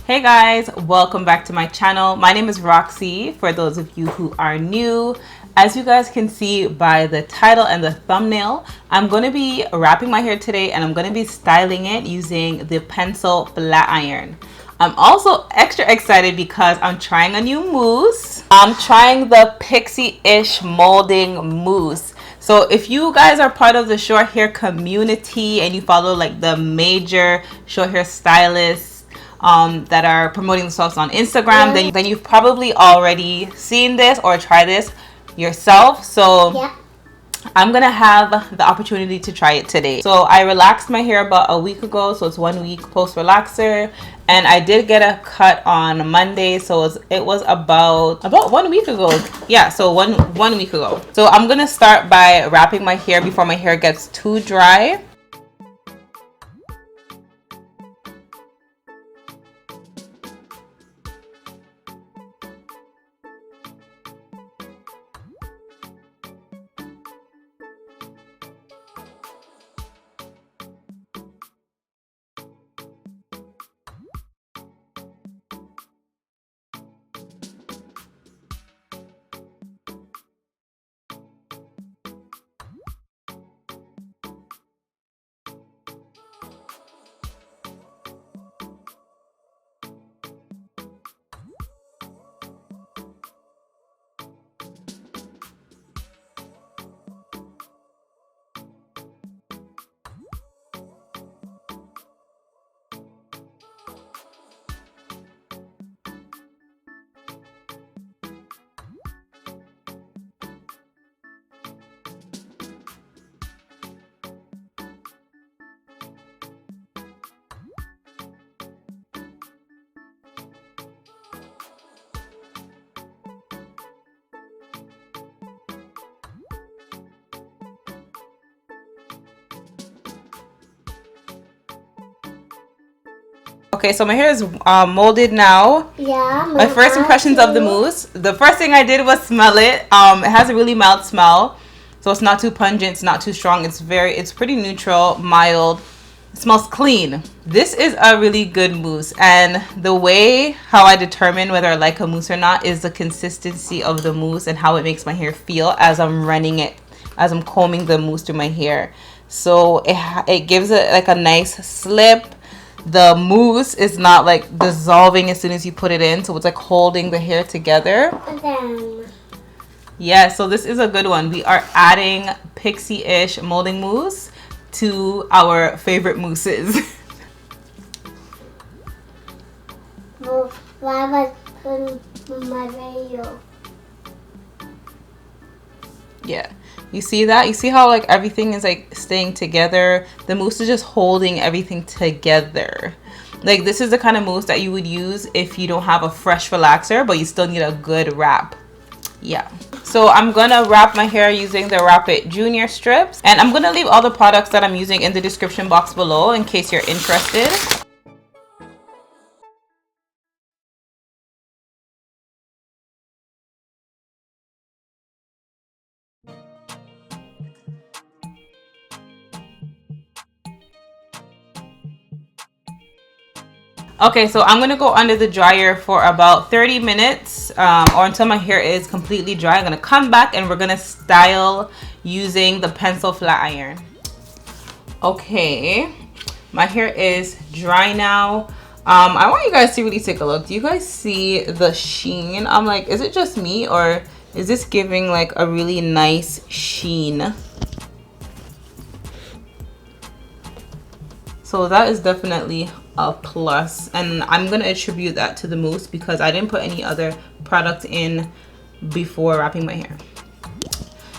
Hey guys, welcome back to my channel. My name is Roxy, for those of you who are new. As you guys can see by the title and the thumbnail, I'm going to be wrapping my hair today and I'm going to be styling it using the pencil flat iron. I'm also extra excited because I'm trying a new mousse. I'm trying the Pixie-Ish molding mousse. So if you guys are part of the short hair community and you follow like the major short hair stylists that are promoting themselves on Instagram, then you've probably already seen this or tried this yourself. So I'm gonna have the opportunity to try it today. So I relaxed my hair about a week ago, so it's 1 week post relaxer, and I did get a cut on Monday, so it was about 1 week ago. Yeah, so one week ago. So I'm gonna start by wrapping my hair before my hair gets too dry. Okay, so my hair is molded now. Yeah. My first impressions of the mousse. The first thing I did was smell it. It has a really mild smell, so it's not too pungent, it's not too strong. It's pretty neutral, mild. It smells clean. This is a really good mousse, and the way how I determine whether I like a mousse or not is the consistency of the mousse and how it makes my hair feel as I'm running it, as I'm combing the mousse through my hair. So it gives it like a nice slip. The mousse is not like dissolving as soon as you put it in, so it's like holding the hair together. Yeah, so this is a good one. We are adding Pixie-Ish molding mousse to our favorite mousses. Yeah, you see that? You see how like everything is like staying together? The mousse is just holding everything together. Like this is the kind of mousse that you would use if you don't have a fresh relaxer, but you still need a good wrap. Yeah. So I'm gonna wrap my hair using the Wrap It Junior strips, and I'm gonna leave all the products that I'm using in the description box below in case you're interested. Okay, so I'm gonna go under the dryer for about 30 minutes or until my hair is completely dry. I'm gonna come back and we're gonna style using the pencil flat iron. Okay, my hair is dry now. I want you guys to really take a look. Do you guys see the sheen? I'm like, is it just me or is this giving like a really nice sheen? So that is definitely a plus, and I'm gonna attribute that to the mousse because I didn't put any other product in before wrapping my hair.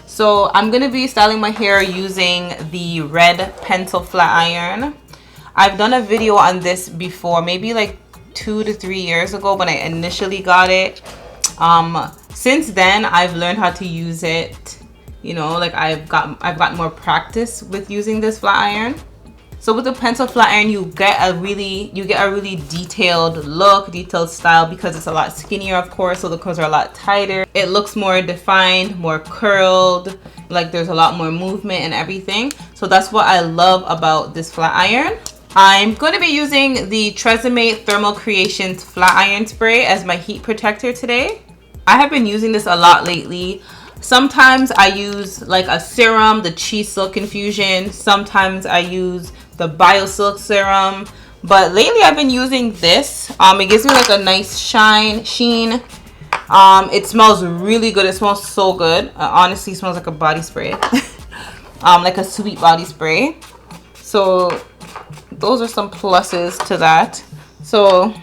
So I'm gonna be styling my hair using the red pencil flat iron. I've done a video on this before, maybe like 2 to 3 years ago when I initially got it. Since then I've learned how to use it. You know, like I've got more practice with using this flat iron. So with the pencil flat iron, you get a really detailed look, detailed style, because it's a lot skinnier, of course, so the curls are a lot tighter. It looks more defined, more curled, like there's a lot more movement and everything. So that's what I love about this flat iron. I'm going to be using the Tresemme Thermal Creations Flat Iron Spray as my heat protector today. I have been using this a lot lately. Sometimes I use like a serum, the Chi Silk Infusion. Sometimes I use the BioSilk serum. But lately I've been using this. It gives me like a nice sheen. It smells really good. It smells so good. Honestly, it smells like a body spray. Like a sweet body spray. So those are some pluses to that. So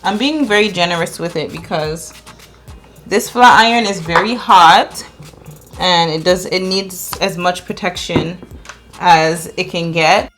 I'm being very generous with it because this flat iron is very hot and it needs as much protection as it can get.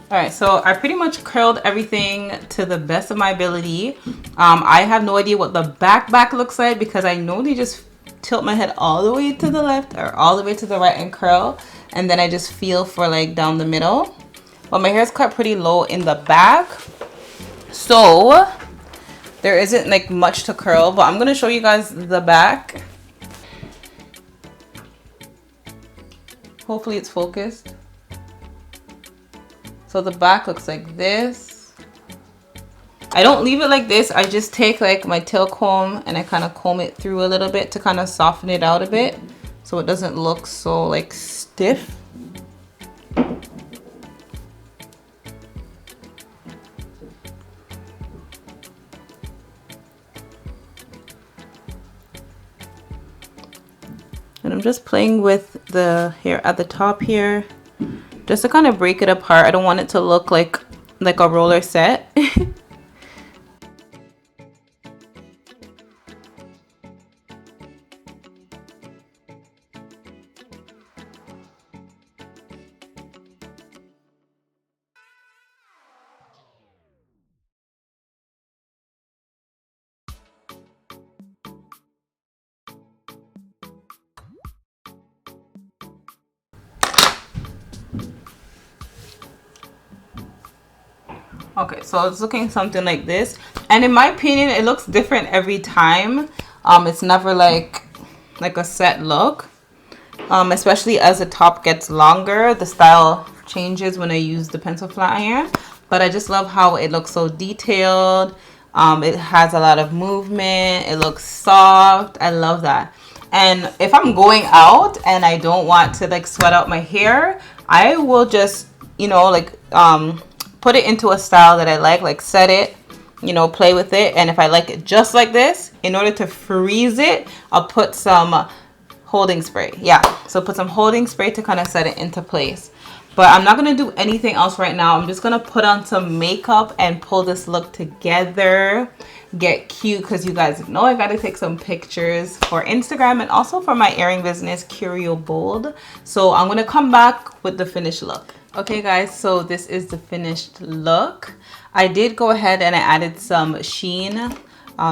All right, so I pretty much curled everything to the best of my ability. I have no idea what the back looks like because I normally just tilt my head all the way to the left or all the way to the right and curl. And then I just feel for like down the middle. But my hair is cut pretty low in the back. So there isn't like much to curl, but I'm gonna show you guys the back. Hopefully it's focused. So the back looks like this. I don't leave it like this. I just take like my tail comb and I kind of comb it through a little bit to kind of soften it out a bit so it doesn't look so like stiff. I'm gonna I'm just playing with the hair at the top here, just to kind of break it apart. I don't want it to look like a roller set. Okay, so it's looking something like this, and in my opinion it looks different every time. It's never like a set look. Especially as the top gets longer, the style changes when I use the pencil flat iron. But I just love how it looks so detailed. It has a lot of movement. It looks soft. I love that. And if I'm going out and I don't want to like sweat out my hair, I will just, you know, like put it into a style that I like set it, you know, play with it. And if I like it just like this, in order to freeze it, I'll put some holding spray. Yeah, so put some holding spray to kind of set it into place. But I'm not going to do anything else right now. I'm just going to put on some makeup and pull this look together, get cute, because you guys know I got to take some pictures for Instagram and also for my earring business, KURIO Bold. So I'm going to come back with the finished look. Okay guys, so this is the finished look. I did go ahead and I added some sheen,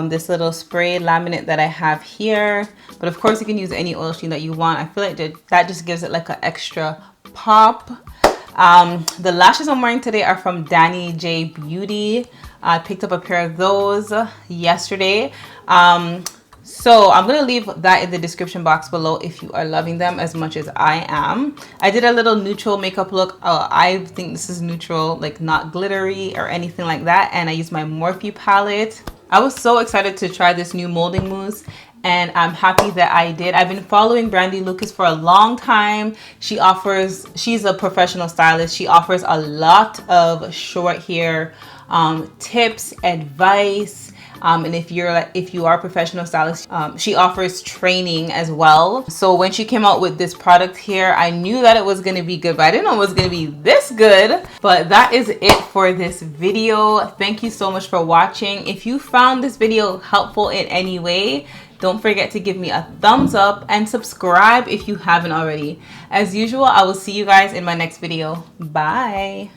this little spray laminate that I have here, but of course you can use any oil sheen that you want. I feel like that just gives it like an extra pop. The lashes I'm wearing today are from Danny J Beauty. I picked up a pair of those yesterday. So I'm going to leave that in the description box below if you are loving them as much as I am. I did a little neutral makeup look. I think this is neutral, like not glittery or anything like that. And I used my Morphe palette. I was so excited to try this new molding mousse, and I'm happy that I did. I've been following Brandy Lucas for a long time. She's a professional stylist. She offers a lot of short hair tips, advice. And if you are a professional stylist, she offers training as well. So when she came out with this product here, I knew that it was going to be good, but I didn't know it was going to be this good. But that is it for this video. Thank you so much for watching. If you found this video helpful in any way, don't forget to give me a thumbs up and subscribe if you haven't already. As usual, I will see you guys in my next video. Bye.